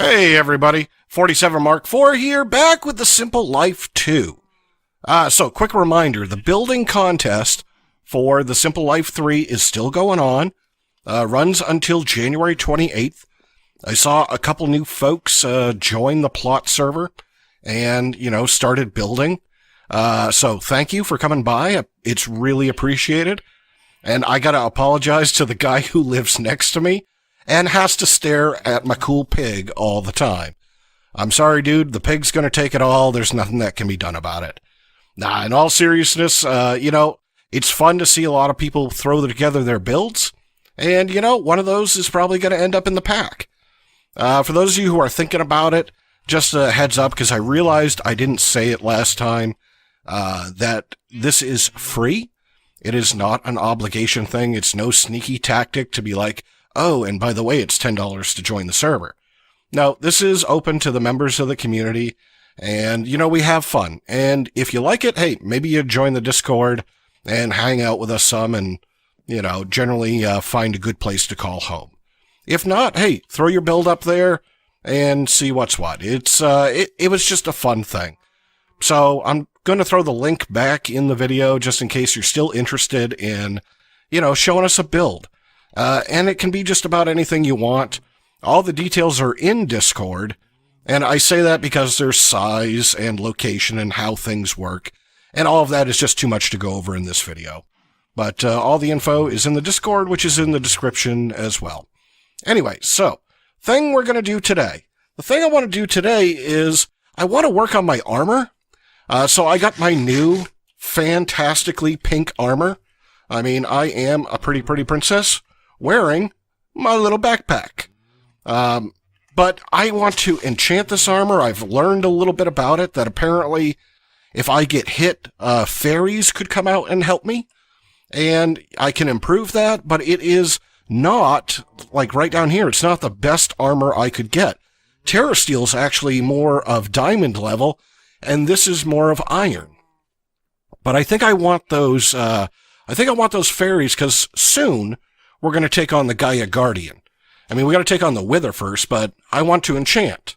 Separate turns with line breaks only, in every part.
Hey everybody, 47 Mark 4 here, back with the Simple Life 2. So quick reminder, the building contest for the Simple Life 3 is still going on, runs until January 28th. I saw a couple new folks join the plot server and, started building. So thank you for coming by, it's really appreciated. And I gotta apologize to the guy who lives next to me and has to stare at my cool pig all the time. I'm sorry, dude, the pig's gonna take it all. There's nothing that can be done about it. Nah, in all seriousness, it's fun to see a lot of people throw together their builds. And, one of those is probably gonna end up in the pack. For those of you who are thinking about it, just a heads up, because I realized I didn't say it last time, that this is free. It is not an obligation thing. It's no sneaky tactic to be like, oh, and by the way, it's $10 to join the server. No, this is open to the members of the community, and, we have fun. And if you like it, hey, maybe you join the Discord and hang out with us some and, generally find a good place to call home. If not, hey, throw your build up there and see what's what. It was just a fun thing. So I'm going to throw the link back in the video just in case you're still interested in, showing us a build. And it can be just about anything you want. All the details are in Discord, and I say that because there's size and location and how things work, and all of that is just too much to go over in this video. But all the info is in the Discord, which is in the description as well. Anyway, so, thing we're going to do today. The thing I want to do today is I want to work on my armor. So I got my new fantastically pink armor. I mean, I am a pretty princess wearing my little backpack. But I want to enchant this armor. I've learned a little bit about it, that apparently if I get hit, fairies could come out and help me. And I can improve that, but it is not, like right down here, it's not the best armor I could get. Terra Steel's actually more of diamond level, and this is more of iron. But I think I want those, fairies, because soon we're going to take on the Gaia Guardian. I mean, we got to take on the Wither first, but I want to enchant.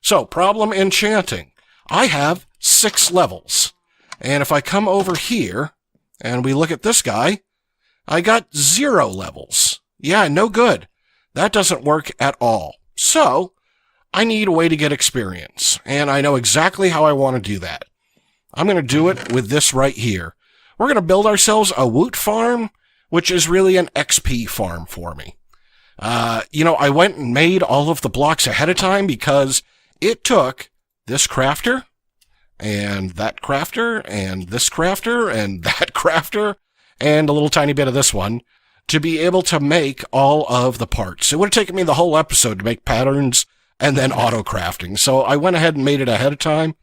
So, problem enchanting. I have 6 levels. And if I come over here, and we look at this guy, I got 0 levels. Yeah, no good. That doesn't work at all. So, I need a way to get experience, and I know exactly how I want to do that. I'm going to do it with this right here. We're going to build ourselves a Woot farm, which is really an XP farm for me. I went and made all of the blocks ahead of time because it took this crafter, and that crafter, and this crafter, and that crafter, and a little tiny bit of this one, to be able to make all of the parts. It would have taken me the whole episode to make patterns and then auto-crafting. So I went ahead and made it ahead of time,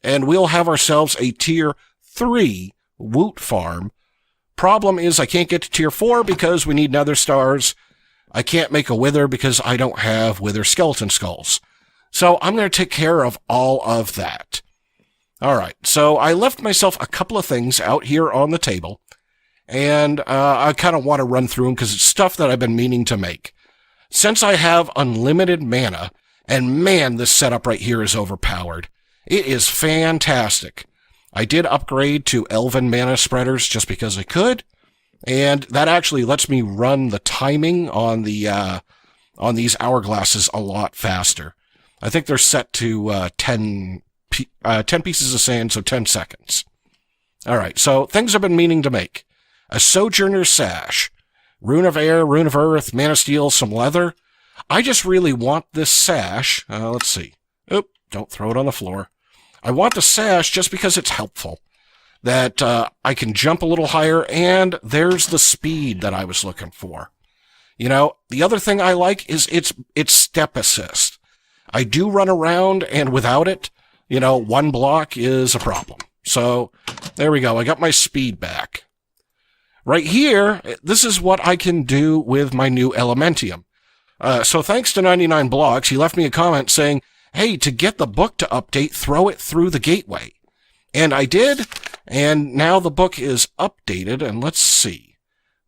and we'll have ourselves a tier 3 Woot farm. Problem is I can't get to tier 4 because we need nether stars. I can't make a wither because I don't have wither skeleton skulls. So I'm going to take care of all of that. Alright, so I left myself a couple of things out here on the table, and I kind of want to run through them because it's stuff that I've been meaning to make. Since I have unlimited mana, and man, this setup right here is overpowered. It is fantastic. I did upgrade to Elven mana spreaders just because I could, and that actually lets me run the timing on the on these hourglasses a lot faster. I think they're set to 10 pieces of sand, so 10 seconds. All right, so things I've been meaning to make. A Sojourner's Sash, Rune of Air, Rune of Earth, Mana Steel, some leather. I just really want this sash. Let's see. Oop, don't throw it on the floor. I want the sash just because it's helpful. That I can jump a little higher, and there's the speed that I was looking for. The other thing I like is its step assist. I do run around, and without it, one block is a problem. So, there we go. I got my speed back. Right here, this is what I can do with my new Elementium. So thanks to 99 Blocks, he left me a comment saying, hey, to get the book to update, throw it through the gateway. And I did, and now the book is updated, and let's see.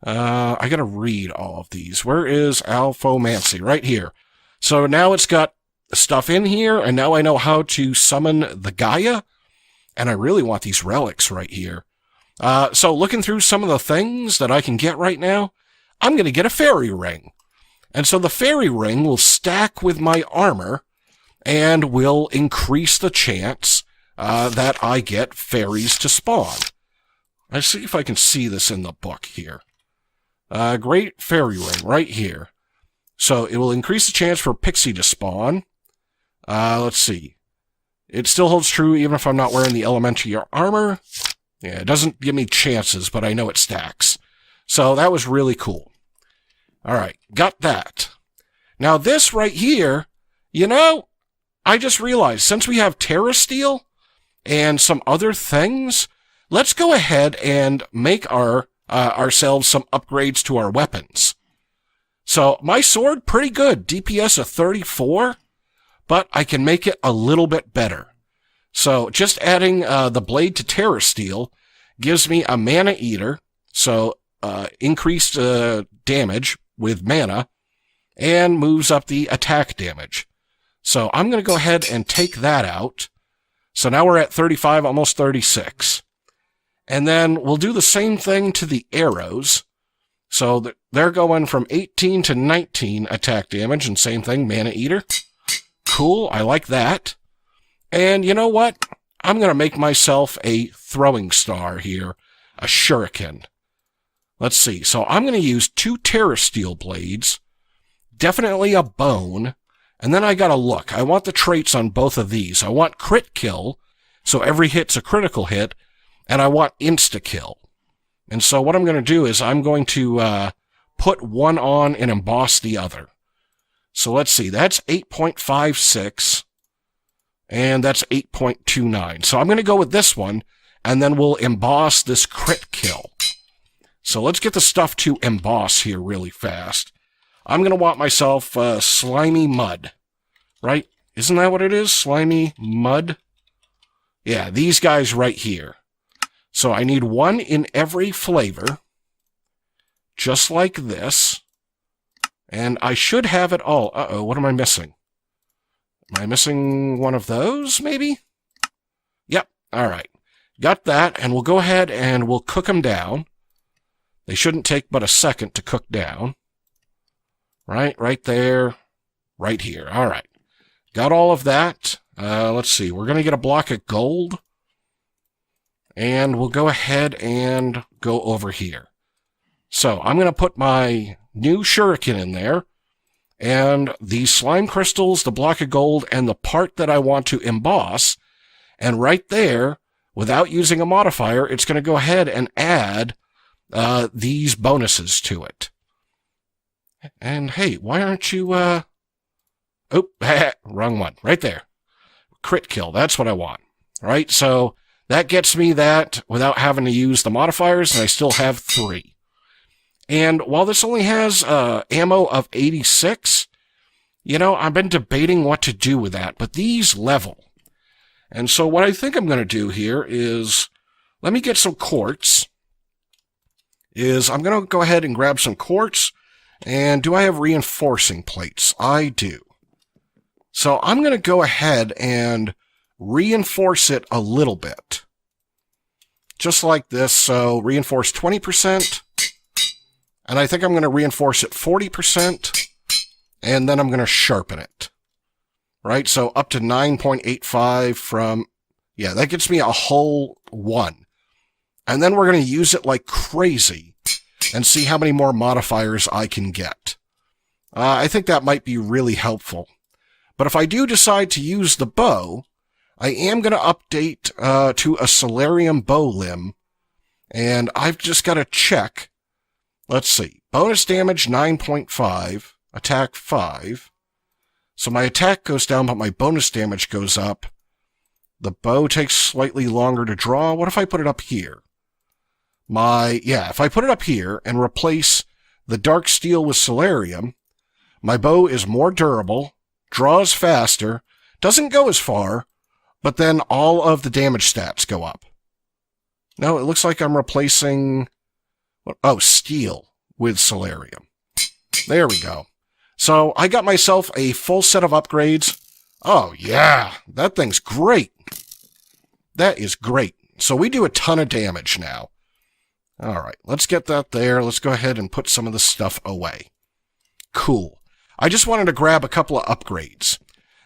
I gotta read all of these. Where is Alphomancy? Right here. So now it's got stuff in here, and now I know how to summon the Gaia, and I really want these relics right here. So looking through some of the things that I can get right now, I'm going to get a fairy ring. And so the fairy ring will stack with my armor and will increase the chance that I get fairies to spawn. Let's see if I can see this in the book here. Great fairy ring right here. So it will increase the chance for Pixie to spawn. Let's see. It still holds true even if I'm not wearing the elementary armor. Yeah, it doesn't give me chances, but I know it stacks. So that was really cool. All right, got that. Now this right here, you know, I just realized since we have Terra Steel and some other things, let's go ahead and make ourselves some upgrades to our weapons. So my sword, pretty good, DPS of 34, but I can make it a little bit better. So just adding the blade to Terra Steel gives me a Mana Eater, so increased damage with mana, and moves up the attack damage. So I'm going to go ahead and take that out. So now we're at 35, almost 36. And then we'll do the same thing to the arrows. So they're going from 18 to 19 attack damage, and same thing, Mana Eater. Cool, I like that. And you know what? I'm going to make myself a throwing star here, a shuriken. Let's see. So I'm going to use 2 Terra Steel blades, definitely a bone, and then I got to look. I want the traits on both of these. I want crit kill, so every hit's a critical hit, and I want insta-kill. And so what I'm going to do is I'm going to put one on and emboss the other. So let's see. That's 8.56. And that's 8.29. So I'm going to go with this one, and then we'll emboss this crit kill. So let's get the stuff to emboss here really fast. I'm going to want myself slimy mud, right? Isn't that what it is? Slimy mud? Yeah, these guys right here. So I need one in every flavor, just like this. And I should have it all. Uh-oh, what am I missing? Am I missing one of those, maybe? Yep, all right. Got that, and we'll go ahead and we'll cook them down. They shouldn't take but a second to cook down. Right there, right here. All right. Got all of that. Let's see. We're going to get a block of gold. And we'll go ahead and go over here. So I'm going to put my new shuriken in there. And the slime crystals, the block of gold, and the part that I want to emboss. And right there, without using a modifier, it's going to go ahead and add these bonuses to it. And hey, why aren't you... Oh, wrong one. Right there. Crit kill, that's what I want. Right, so that gets me that without having to use the modifiers, and I still have 3. And while this only has ammo of 86, you know, I've been debating what to do with that, but these level. And so what I think I'm going to do here is, let me get some quartz. I'm going to go ahead and grab some quartz. And do I have reinforcing plates? I do. So I'm going to go ahead and reinforce it a little bit. Just like this. So reinforce 20%. And I think I'm going to reinforce it 40%, and then I'm going to sharpen it. Right? So up to 9.85 from, yeah, that gets me a whole 1. And then we're going to use it like crazy and see how many more modifiers I can get. I think that might be really helpful. But if I do decide to use the bow, I am going to update to a Solarium bow limb, and I've just got to check. Let's see. Bonus damage 9.5, attack 5. So my attack goes down, but my bonus damage goes up. The bow takes slightly longer to draw. What if I put it up here? If I put it up here and replace the dark steel with Solarium, my bow is more durable, draws faster, doesn't go as far, but then all of the damage stats go up. No, it looks like I'm replacing... steel with Solarium. There we go. So I got myself a full set of upgrades. Oh, yeah. That thing's great. That is great. So we do a ton of damage now. All right, let's get that there. Let's go ahead and put some of this stuff away. Cool. I just wanted to grab a couple of upgrades.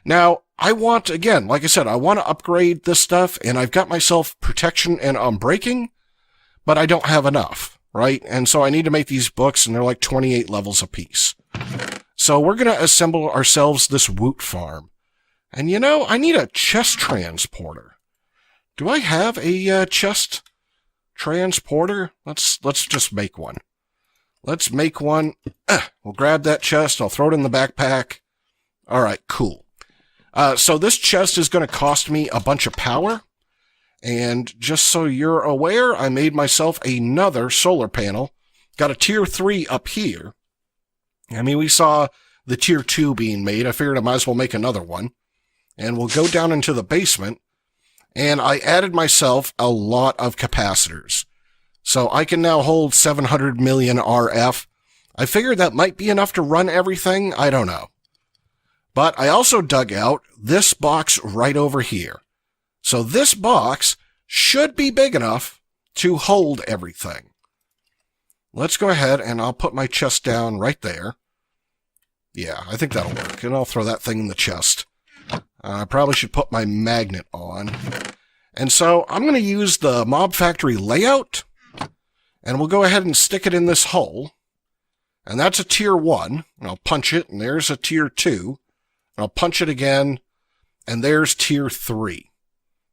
Now, I want, again, like I said, I want to upgrade this stuff, and I've got myself protection and unbreaking, but I don't have enough, right? And so I need to make these books, and they're like 28 levels apiece. So we're going to assemble ourselves this Woot farm. And you know, I need a chest transporter. Do I have a chest transporter? Let's just make one. Let's make one. We'll grab that chest. I'll throw it in the backpack. All right, cool. So this chest is going to cost me a bunch of power. And just so you're aware, I made myself another solar panel. Got a tier 3 up here. I mean, we saw the tier 2 being made. I figured I might as well make another one. And we'll go down into the basement. And I added myself a lot of capacitors. So I can now hold 700 million RF. I figured that might be enough to run everything. I don't know. But I also dug out this box right over here. So this box should be big enough to hold everything. Let's go ahead and I'll put my chest down right there. Yeah, I think that'll work. And I'll throw that thing in the chest. I probably should put my magnet on. And so I'm going to use the Mob Factory layout. And we'll go ahead and stick it in this hole. And that's a tier 1. And I'll punch it. And there's a tier 2. And I'll punch it again. And there's tier 3.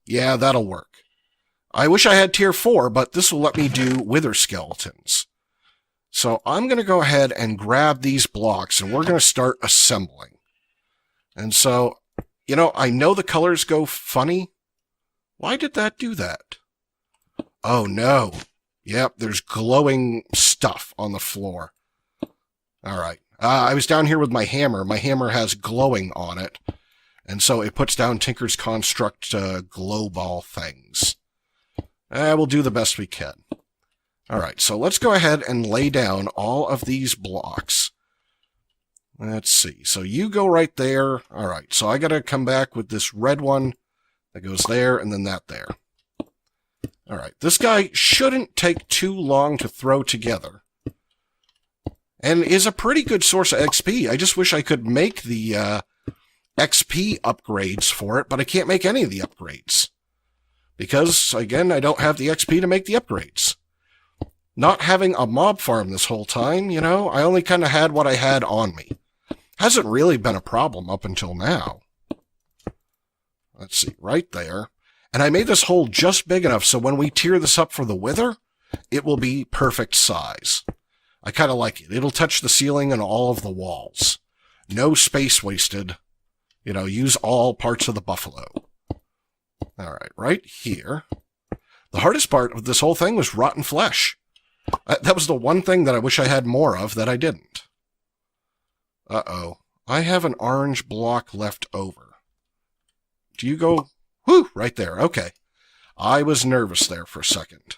Yeah, that'll work. I wish I had tier 4, but this will let me do wither skeletons. So I'm going to go ahead and grab these blocks. And we're going to start assembling. And so, you know, I know the colors go funny. Why did that do that? Oh, no. Yep, there's glowing stuff on the floor. All right. I was down here with my hammer. My hammer has glowing on it. And so it puts down Tinker's Construct glow ball things. We'll do the best we can. All right, so let's go ahead and lay down all of these blocks. Let's see. So you go right there. All right, so I got to come back with this red one that goes there and then that there. All right, this guy shouldn't take too long to throw together. And is a pretty good source of XP. I just wish I could make the XP upgrades for it, but I can't make any of the upgrades. Because, again, I don't have the XP to make the upgrades. Not having a mob farm this whole time, you know, I only kind of had what I had on me. Hasn't really been a problem up until now. Let's see, right there. And I made this hole just big enough so when we tear this up for the wither, it will be perfect size. I kind of like it. It'll touch the ceiling and all of the walls. No space wasted. You know, use all parts of the buffalo. All right, right here. The hardest part of this whole thing was rotten flesh. That was the one thing that I wish I had more of that I didn't. Uh-oh. I have an orange block left over. Do you go... Whew, right there. Okay. I was nervous there for a second.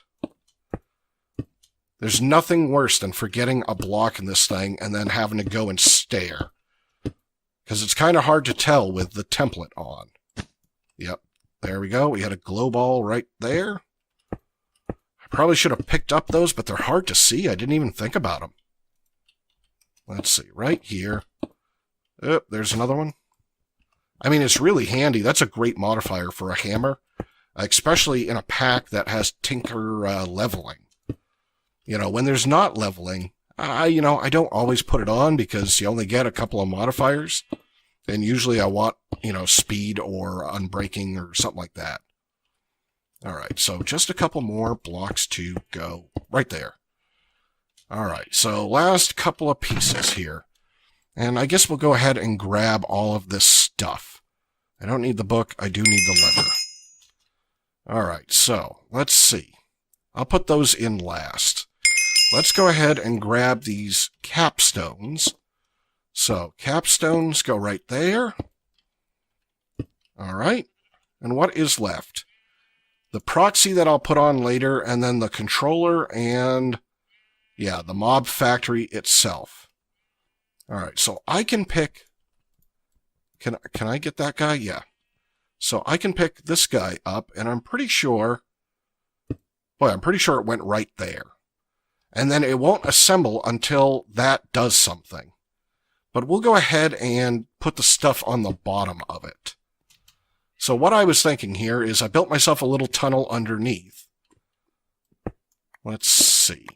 There's nothing worse than forgetting a block in this thing and then having to go and stare. Because it's kind of hard to tell with the template on. Yep. There we go. We had a glow ball right there. I probably should have picked up those, but they're hard to see. I didn't even think about them. Let's see. Right here. Oh, there's another one. I mean, it's really handy. That's a great modifier for a hammer, especially in a pack that has Tinker leveling. You know, when there's not leveling, I don't always put it on because you only get a couple of modifiers. And usually I want, speed or unbreaking or something like that. All right, so just a couple more blocks to go right there. All right, so last couple of pieces here. And I guess we'll go ahead and grab all of this stuff. I don't need the book. I do need the lever. All right, so let's see. I'll put those in last. Let's go ahead and grab these capstones. So capstones go right there. All right. And what is left? The proxy that I'll put on later, and then the controller and, yeah, the mob factory itself. All right, so I can pick Can I get that guy? Yeah. So I can pick this guy up, and I'm pretty sure... Boy, I'm pretty sure it went right there. And then it won't assemble until that does something. But we'll go ahead and put the stuff on the bottom of it. So what I was thinking here is I built myself a little tunnel underneath. Let's see.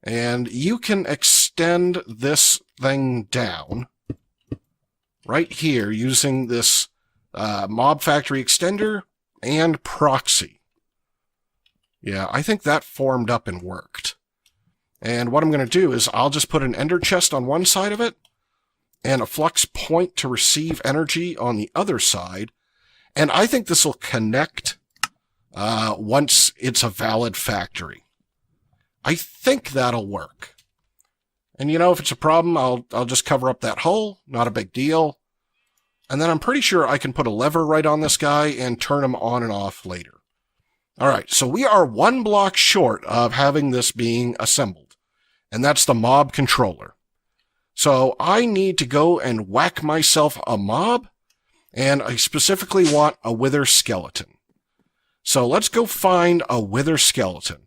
And you can extend this thing down right here using this Mob Factory extender and proxy. Yeah, I think that formed up and worked. And what I'm going to do is I'll just put an ender chest on one side of it and a flux point to receive energy on the other side. And I think this will connect once it's a valid factory. I think that'll work. And you know, if it's a problem, I'll just cover up that hole. Not a big deal. And then I'm pretty sure I can put a lever right on this guy and turn him on and off later. All right, so we are one block short of having this being assembled. And that's the mob controller. So I need to go and whack myself a mob. And I specifically want a wither skeleton. So let's go find a wither skeleton.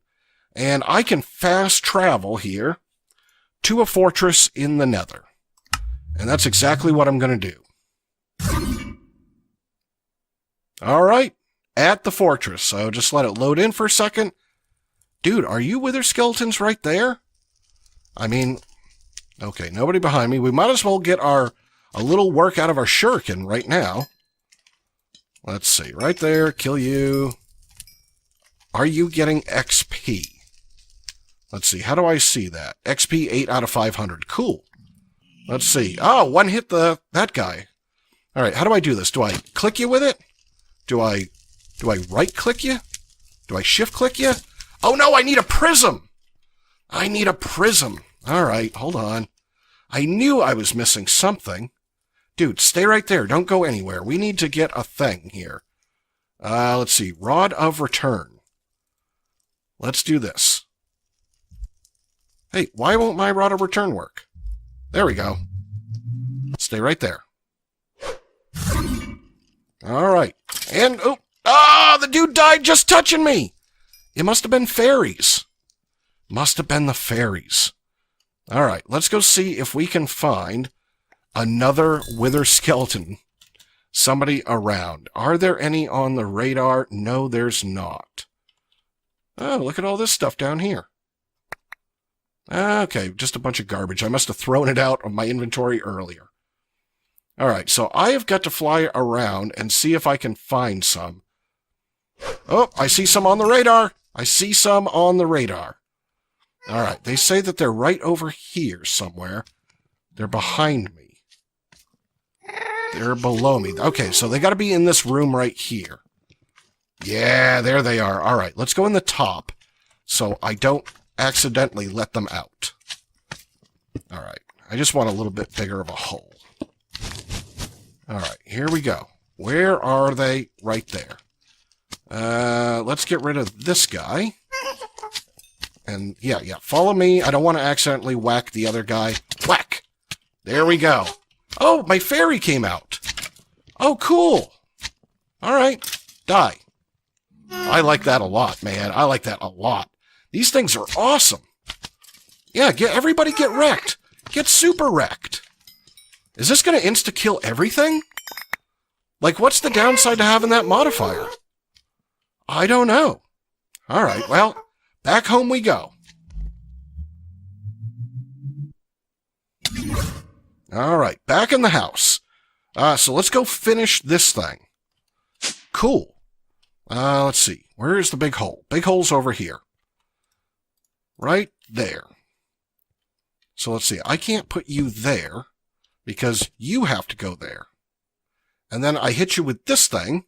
And I can fast travel here to a fortress in the nether. And that's exactly what I'm going to do. All right, at the fortress. So just let it load in for a second. Dude, are you wither skeletons right there? I mean, okay, nobody behind me. We might as well get a little work out of our shuriken right now. Let's see, right there, kill you. Are you getting XP? Let's see, how do I see that? XP 8 out of 500, cool. Let's see, oh, one hit that guy. All right, how do I do this? Do I click you with it? Do I right click you? Do I shift click you? Oh no, I need a prism. I need a prism. All right, hold on. I knew I was missing something. Dude, stay right there. Don't go anywhere. We need to get a thing here. Let's see. Rod of Return. Let's do this. Hey, why won't my Rod of Return work? There we go. Stay right there. All right. And, the dude died just touching me. It must have been fairies. Must have been the fairies. All right, let's go see if we can find another wither skeleton. Somebody around. Are there any on the radar? No, there's not. Oh, look at all this stuff down here. Okay, just a bunch of garbage. I must have thrown it out of my inventory earlier. All right, so I have got to fly around and see if I can find some. Oh, I see some on the radar. I see some on the radar. All right, they say that they're right over here somewhere. They're behind me. They're below me. Okay, so they got to be in this room right here. Yeah, there they are. All right, let's go in the top so I don't accidentally let them out. All right, I just want a little bit bigger of a hole. All right, here we go. Where are they? Right there. Let's get rid of this guy. And yeah, follow me. I don't want to accidentally whack the other guy. Whack! There we go. Oh, my fairy came out. Oh, cool. All right, die. I like that a lot, man. I like that a lot. These things are awesome. Yeah, everybody get wrecked. Get super wrecked. Is this going to insta-kill everything? Like, what's the downside to having that modifier? I don't know. All right, well, back home we go. All right, back in the house. So let's go finish this thing. Cool. Let's see. Where is the big hole? Big hole's over here. Right there. So let's see. I can't put you there because you have to go there. And then I hit you with this thing,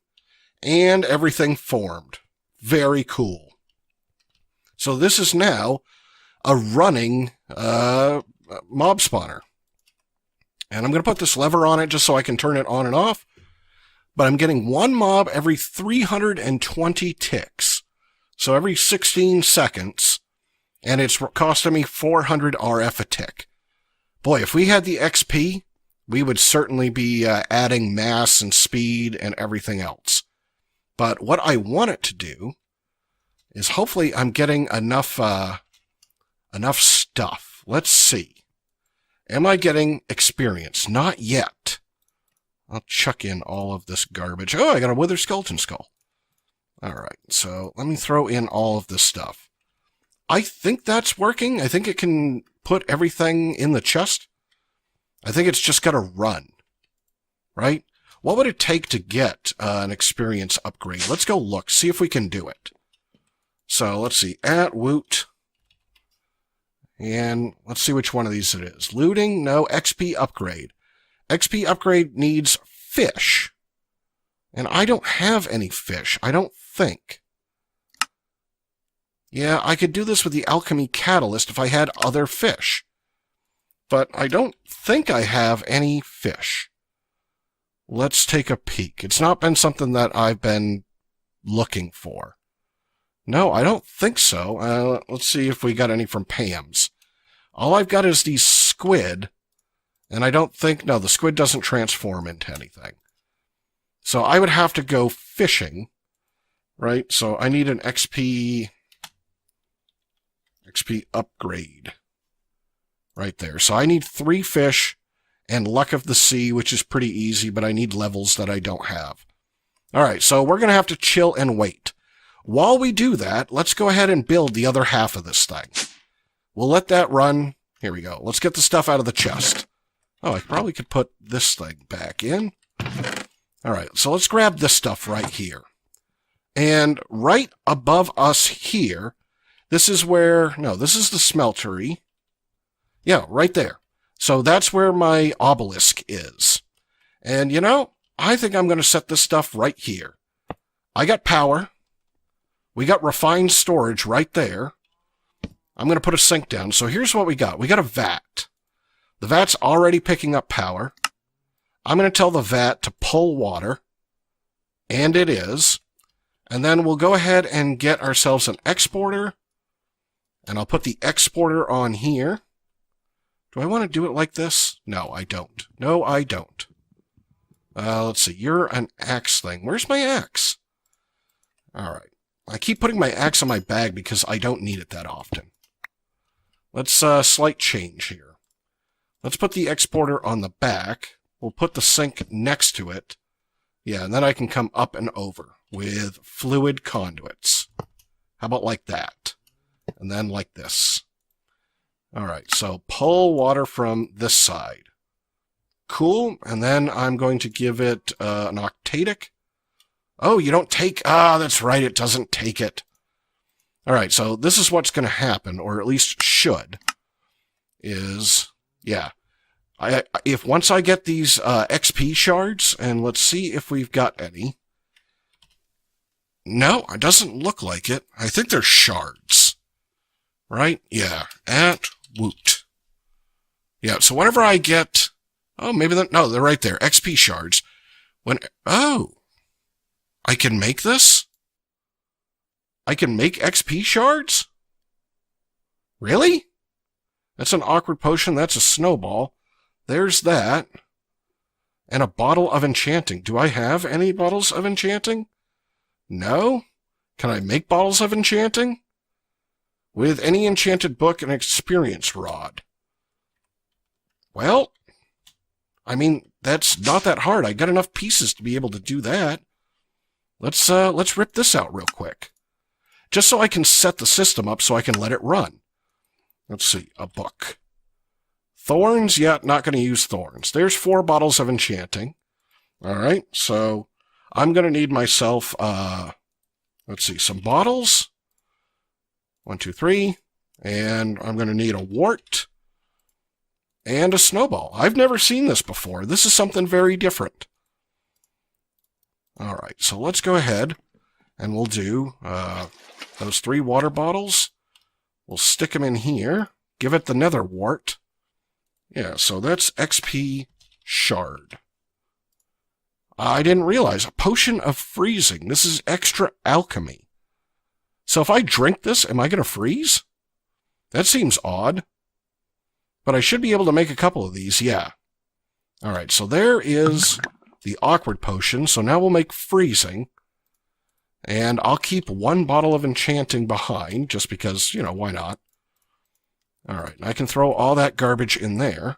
and everything formed. Very cool. So this is now a running mob spawner. And I'm going to put this lever on it just so I can turn it on and off. But I'm getting one mob every 320 ticks. So every 16 seconds. And it's costing me 400 RF a tick. Boy, if we had the XP, we would certainly be adding mass and speed and everything else. But what I want it to do is hopefully I'm getting enough stuff. Let's see. Am I getting experience? Not yet. I'll chuck in all of this garbage. Oh, I got a withered skeleton skull. All right, so let me throw in all of this stuff. I think that's working. I think it can put everything in the chest. I think it's just got to run, right? What would it take to get an experience upgrade? Let's go look, see if we can do it. So let's see, at Woot. And let's see which one of these it is. Looting, no, XP upgrade. XP upgrade needs fish. And I don't have any fish, I don't think. Yeah, I could do this with the alchemy catalyst if I had other fish. But I don't think I have any fish. Let's take a peek. It's not been something that I've been looking for. No, I don't think so. Let's see if we got any from Pam's. All I've got is these squid, and I don't think... No, the squid doesn't transform into anything. So I would have to go fishing, right? So I need an XP upgrade right there. So I need 3 fish and luck of the sea, which is pretty easy, but I need levels that I don't have. All right, so we're going to have to chill and wait. While we do that, let's go ahead and build the other half of this thing. We'll let that run. Here we go. Let's get the stuff out of the chest. Oh, I probably could put this thing back in. All right, so let's grab this stuff right here. And right above us here, this is where... No, this is the smeltery. Yeah, right there. So that's where my obelisk is. And, you know, I think I'm going to set this stuff right here. I got power. We got refined storage right there. I'm going to put a sink down. So here's what we got. We got a vat. The vat's already picking up power. I'm going to tell the vat to pull water. And it is. And then we'll go ahead and get ourselves an exporter. And I'll put the exporter on here. Do I want to do it like this? No, I don't. No, I don't. Let's see. You're an axe thing. Where's my axe? All right. I keep putting my axe in my bag because I don't need it that often. Let's slight change here. Let's put the exporter on the back. We'll put the sink next to it. Yeah, and then I can come up and over with fluid conduits. How about like that? And then like this. All right, so pull water from this side. Cool, and then I'm going to give it an octadic. Oh, you don't take... Ah, that's right, it doesn't take it. All right, so this is what's going to happen, or at least should, is... Yeah. If once I get these XP shards, and let's see if we've got any. No, it doesn't look like it. I think they're shards. Right? Yeah, at Woot. Yeah, so whenever I get... Oh, maybe they're... No, they're right there. XP shards. Oh! I can make this? I can make XP shards? Really? That's an awkward potion. That's a snowball. There's that. And a bottle of enchanting. Do I have any bottles of enchanting? No? Can I make bottles of enchanting? With any enchanted book and experience rod. Well, I mean, that's not that hard. I got enough pieces to be able to do that. Let's rip this out real quick. Just so I can set the system up so I can let it run. Let's see, a book. Thorns, yeah, not going to use thorns. There's 4 bottles of enchanting. All right, so I'm going to need myself, let's see, some bottles. 1, 2, 3. And I'm going to need a wart and a snowball. I've never seen this before. This is something very different. All right, so let's go ahead and we'll do those 3 water bottles. We'll stick them in here. Give it the nether wart. Yeah, so that's XP shard. I didn't realize. A potion of freezing. This is extra alchemy. So if I drink this, am I going to freeze? That seems odd. But I should be able to make a couple of these, yeah. All right, so there is the awkward potion. So now we'll make freezing. And I'll keep 1 bottle of enchanting behind, just because, why not? All right, and I can throw all that garbage in there.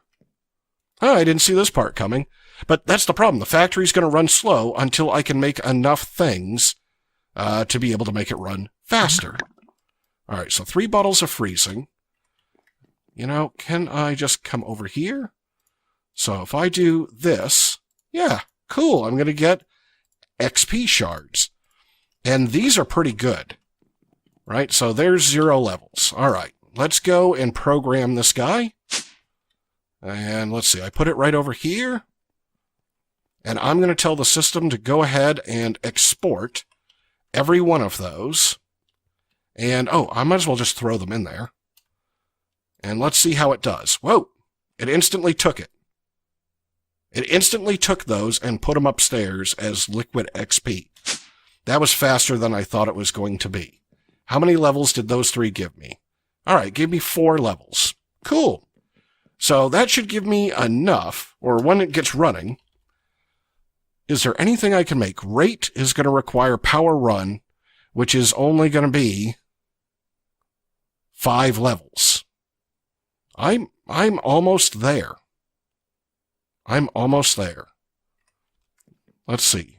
Oh, I didn't see this part coming. But that's the problem. The factory's going to run slow until I can make enough things to be able to make it run faster. All right, so 3 bottles of freezing. Can I just come over here? So if I do this, yeah, cool. I'm going to get XP shards. And these are pretty good, right? So there's 0 levels. All right, let's go and program this guy. And let's see, I put it right over here. And I'm going to tell the system to go ahead and export every one of those. And, I might as well just throw them in there. And let's see how it does. Whoa, it instantly took it. It instantly took those and put them upstairs as liquid XP. That was faster than I thought it was going to be. How many levels did those 3 give me? All right, give me 4 levels. Cool. So that should give me enough, or when it gets running. Is there anything I can make? Rate is going to require power run, which is only going to be 5 levels. I'm almost there. I'm almost there. Let's see.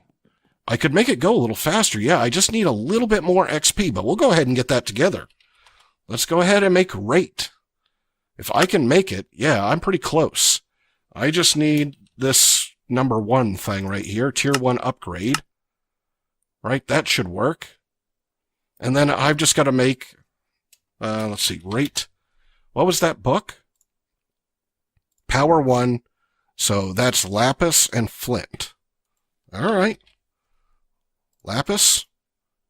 I could make it go a little faster. Yeah, I just need a little bit more XP, but we'll go ahead and get that together. Let's go ahead and make rate. If I can make it, yeah, I'm pretty close. I just need this number 1 thing right here, tier 1 upgrade. Right, that should work. And then I've just got to make, let's see, rate. What was that book? Power 1. So that's lapis and flint. All right. Lapis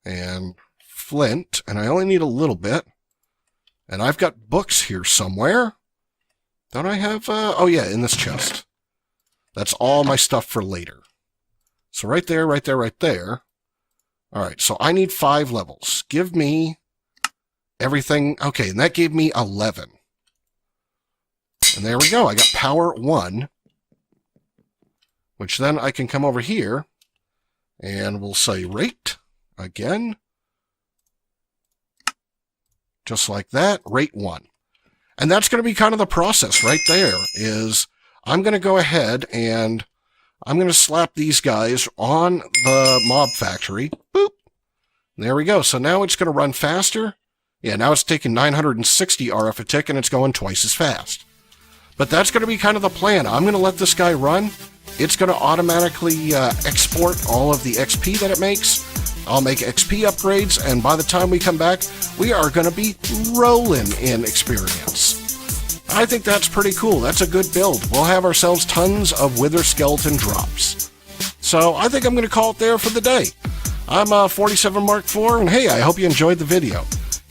and flint, and I only need a little bit. And I've got books here somewhere. Don't I have, oh yeah, in this chest. That's all my stuff for later. So right there, right there, right there. All right, so I need 5 levels. Give me everything. Okay, and that gave me 11. And there we go. I got power 1, which then I can come over here and we'll say rate again. Just like that, rate 1. And that's going to be kind of the process right there, is I'm going to go ahead and I'm going to slap these guys on the mob factory. Boop. There we go. So now it's going to run faster. Yeah, now it's taking 960 RF a tick and it's going twice as fast. But that's going to be kind of the plan. I'm going to let this guy run. It's going to automatically export all of the XP that it makes. I'll make XP upgrades, and by the time we come back, we are going to be rolling in experience. I think that's pretty cool. That's a good build. We'll have ourselves tons of Wither Skeleton drops. So I think I'm going to call it there for the day. I'm 47 Mark IV, and hey, I hope you enjoyed the video.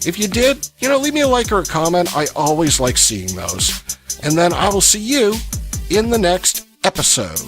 If you did, leave me a like or a comment. I always like seeing those. And then I will see you in the next episode.